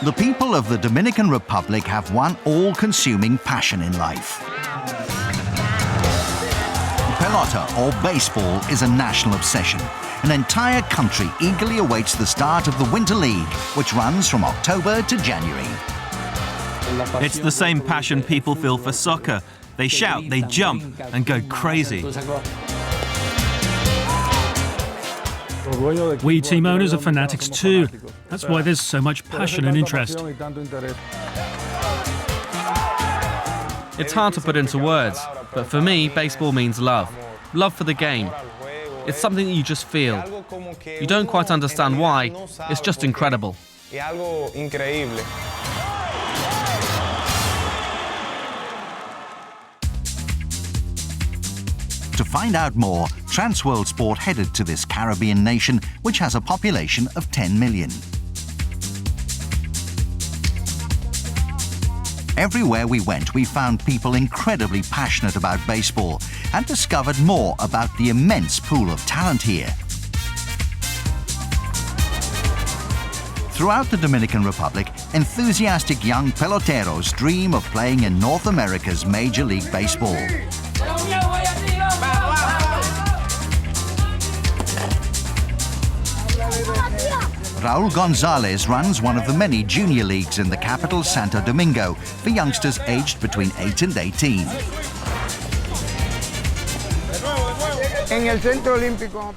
The people of the Dominican Republic have one all-consuming passion in life. Pelota, or baseball, is a national obsession. An entire country eagerly awaits the start of the Winter League, which runs from October to January. It's the same passion people feel for soccer. They shout, they jump, and go crazy. We team owners are fanatics too. That's why there's so much passion and interest. It's hard to put into words, but for me, baseball means love. Love for the game. It's something that you just feel. You don't quite understand why, it's just incredible. To find out more, Transworld Sport headed to this Caribbean nation, which has a population of 10 million. Everywhere we went, we found people incredibly passionate about baseball and discovered more about the immense pool of talent here. Throughout the Dominican Republic, enthusiastic young peloteros dream of playing in North America's Major League Baseball. Raul Gonzalez runs one of the many junior leagues in the capital, Santo Domingo, for youngsters aged between 8 and 18.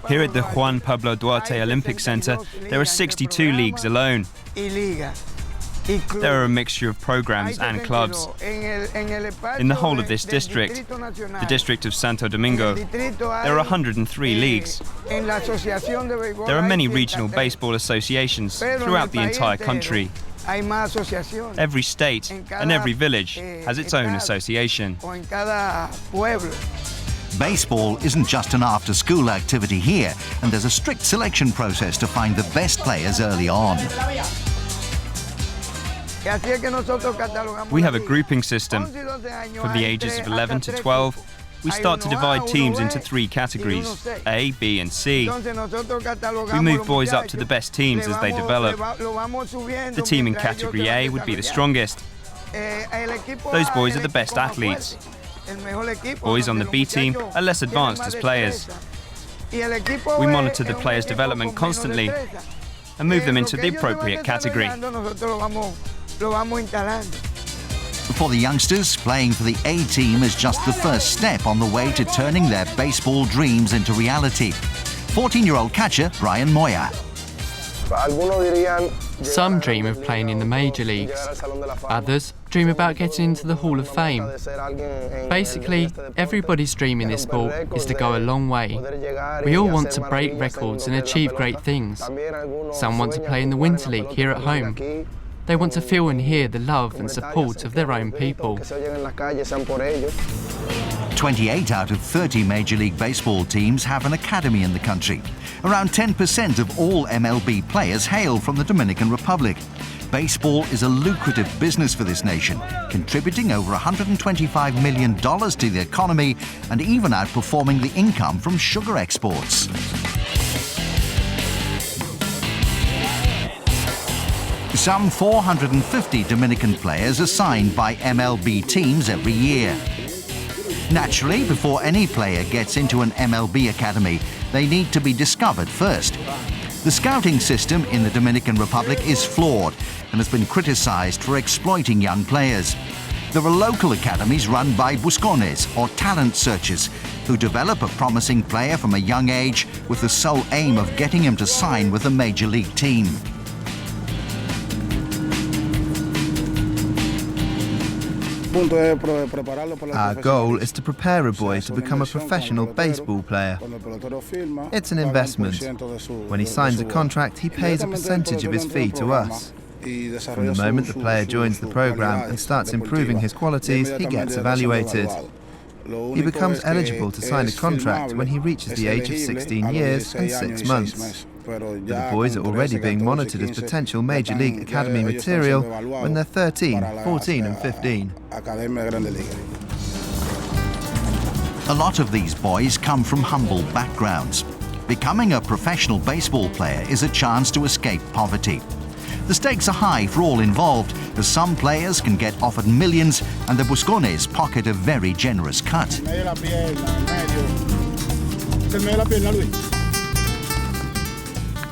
Here at the Juan Pablo Duarte Olympic Center, there are 62 leagues alone. There are a mixture of programs and clubs. In the whole of this district, the district of Santo Domingo, there are 103 leagues. There are many regional baseball associations throughout the entire country. Every state and every village has its own association. Baseball isn't just an after-school activity here, and there's a strict selection process to find the best players early on. We have a grouping system. From the ages of 11 to 12, we start to divide teams into 3 categories, A, B and C. We move boys up to the best teams as they develop. The team in category A would be the strongest. Those boys are the best athletes. Boys on the B team are less advanced as players. We monitor the players' development constantly and move them into the appropriate category. For the youngsters, playing for the A team is just the first step on the way to turning their baseball dreams into reality. 14-year-old catcher Brian Moya. Some dream of playing in the major leagues. Others dream about getting into the Hall of Fame. Basically, everybody's dream in this sport is to go a long way. We all want to break records and achieve great things. Some want to play in the Winter League here at home. They want to feel and hear the love and support of their own people. 28 out of 30 Major League Baseball teams have an academy in the country. Around 10% of all MLB players hail from the Dominican Republic. Baseball is a lucrative business for this nation, contributing over $125 million to the economy and even outperforming the income from sugar exports. Some 450 Dominican players are signed by MLB teams every year. Naturally, before any player gets into an MLB academy, they need to be discovered first. The scouting system in the Dominican Republic is flawed and has been criticized for exploiting young players. There are local academies run by buscones, or talent searchers, who develop a promising player from a young age with the sole aim of getting him to sign with a major league team. Our goal is to prepare a boy to become a professional baseball player. It's an investment. When he signs a contract, he pays a percentage of his fee to us. From the moment the player joins the program and starts improving his qualities, he gets evaluated. He becomes eligible to sign a contract when he reaches the age of 16 years and 6 months. But the boys are already being monitored as potential Major League Academy material when they're 13, 14 and 15. A lot of these boys come from humble backgrounds. Becoming a professional baseball player is a chance to escape poverty. The stakes are high for all involved, as some players can get offered millions and the Buscones pocket a very generous cut.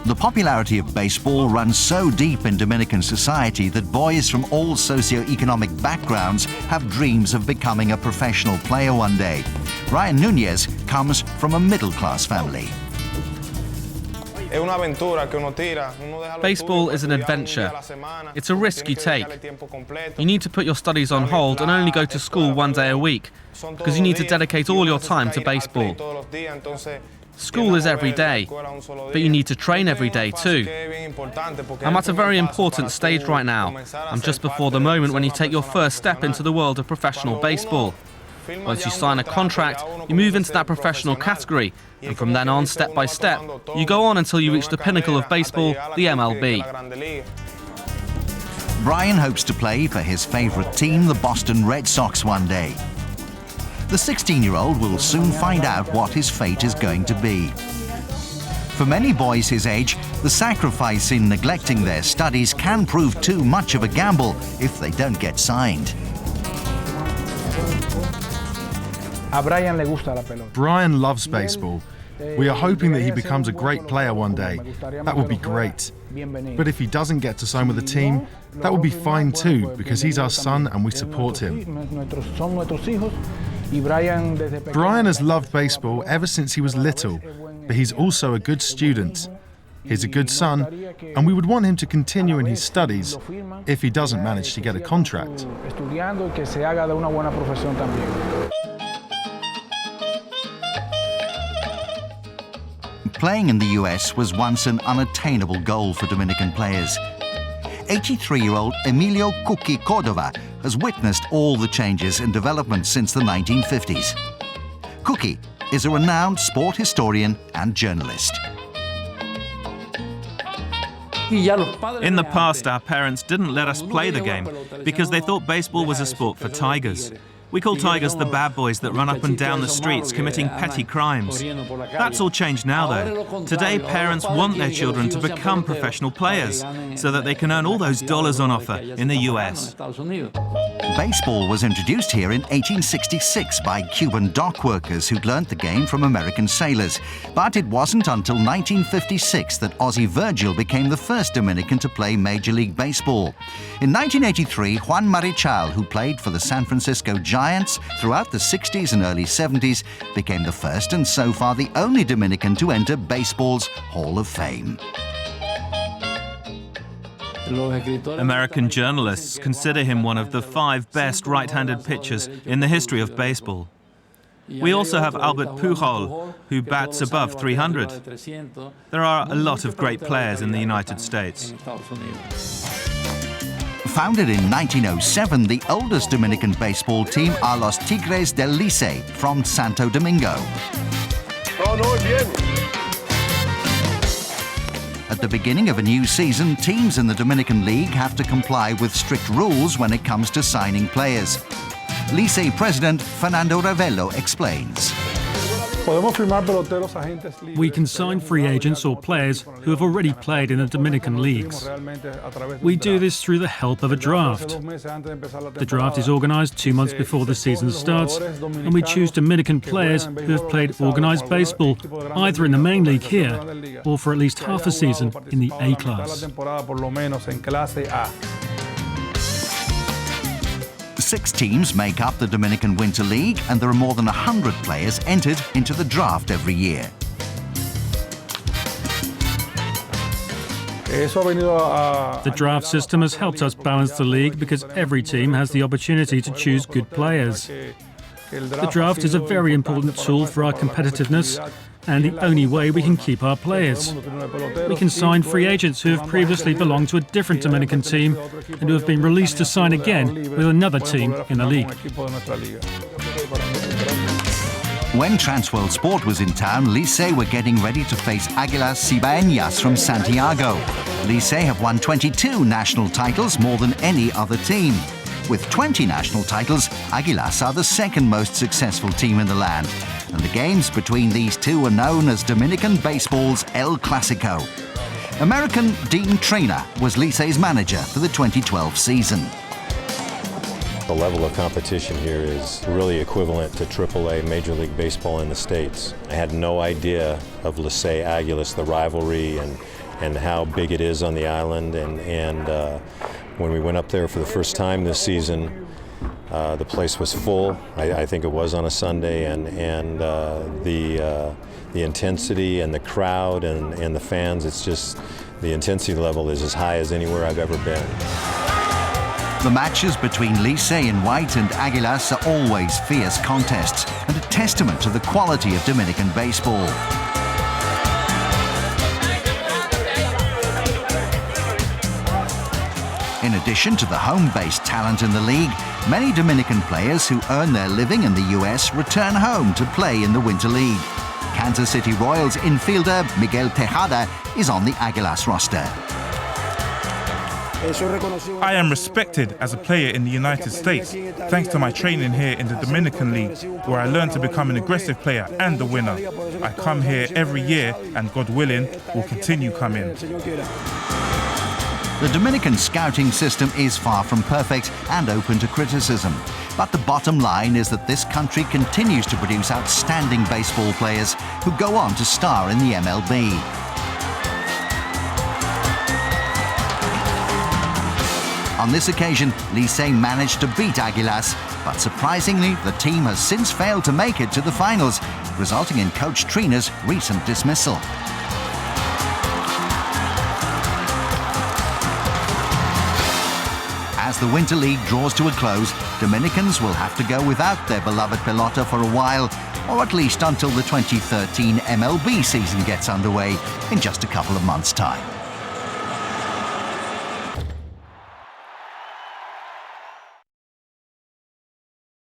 The popularity of baseball runs so deep in Dominican society that boys from all socio-economic backgrounds have dreams of becoming a professional player one day. Brian Nunez comes from a middle-class family. Baseball is an adventure. It's a risk you take. You need to put your studies on hold and only go to school one day a week, because you need to dedicate all your time to baseball. School is every day, but you need to train every day too. I'm at a very important stage right now. I'm just before the moment when you take your first step into the world of professional baseball. Once you sign a contract, you move into that professional category, and from then on, step by step, you go on until you reach the pinnacle of baseball, the MLB. Brian hopes to play for his favourite team, the Boston Red Sox, one day. The 16-year-old will soon find out what his fate is going to be. For many boys his age, the sacrifice in neglecting their studies can prove too much of a gamble if they don't get signed. Brian loves baseball. We are hoping that he becomes a great player one day. That would be great. But if he doesn't get to sign with a team, that would be fine too, because he's our son and we support him. Brian has loved baseball ever since he was little, but he's also a good student. He's a good son, and we would want him to continue in his studies if he doesn't manage to get a contract. Playing in the US was once an unattainable goal for Dominican players. 83-year-old Emilio Cookie Cordova has witnessed all the changes and developments since the 1950s. Cookie is a renowned sport historian and journalist. In the past, our parents didn't let us play the game because they thought baseball was a sport for tigers. We call tigers the bad boys that run up and down the streets committing petty crimes. That's all changed now, though. Today, parents want their children to become professional players so that they can earn all those dollars on offer in the US. Baseball was introduced here in 1866 by Cuban dock workers who'd learnt the game from American sailors. But it wasn't until 1956 that Ozzie Virgil became the first Dominican to play Major League Baseball. In 1983, Juan Marichal, who played for the San Francisco Giants throughout the 60s and early 70s, became the first and so far the only Dominican to enter baseball's Hall of Fame. American journalists consider him one of the 5 best right-handed pitchers in the history of baseball. We also have Albert Pujol, who bats above 300. There are a lot of great players in the United States. Founded in 1907, the oldest Dominican baseball team are Los Tigres del Licey from Santo Domingo. At the beginning of a new season, teams in the Dominican League have to comply with strict rules when it comes to signing players. Licey president Fernando Ravello explains. We can sign free agents or players who have already played in the Dominican leagues. We do this through the help of a draft. The draft is organised 2 months before the season starts, and we choose Dominican players who have played organised baseball, either in the main league here or for at least half a season in the A class. 6 teams make up the Dominican Winter League, and there are more than 100 players entered into the draft every year. The draft system has helped us balance the league because every team has the opportunity to choose good players. The draft is a very important tool for our competitiveness and the only way we can keep our players. We can sign free agents who have previously belonged to a different Dominican team and who have been released to sign again with another team in the league. When Transworld Sport was in town, Licey were getting ready to face Águilas Cibaeñas from Santiago. Licey have won 22 national titles, more than any other team. With 20 national titles, Águilas are the second most successful team in the land. And the games between these two are known as Dominican baseball's El Clasico. American Dean Traynor was Licey's manager for the 2012 season. The level of competition here is really equivalent to AAA Major League Baseball in the States. I had no idea of Licey Águilas, the rivalry and how big it is on the island. And when we went up there for the first time this season, the place was full. I think it was on a Sunday, and the intensity and the crowd and the fans, it's just, the intensity level is as high as anywhere I've ever been. The matches between Licey in white and Águilas are always fierce contests and a testament to the quality of Dominican baseball. In addition to the home-based talent in the league, many Dominican players who earn their living in the US return home to play in the Winter League. Kansas City Royals infielder Miguel Tejada is on the Águilas roster. I am respected as a player in the United States thanks to my training here in the Dominican League, where I learned to become an aggressive player and a winner. I come here every year and, God willing, will continue coming. The Dominican scouting system is far from perfect and open to criticism. But the bottom line is that this country continues to produce outstanding baseball players who go on to star in the MLB. On this occasion, Licey managed to beat Águilas, but surprisingly, the team has since failed to make it to the finals, resulting in Coach Trina's recent dismissal. As the Winter League draws to a close, Dominicans will have to go without their beloved pelota for a while, or at least until the 2013 MLB season gets underway in just a couple of months' time.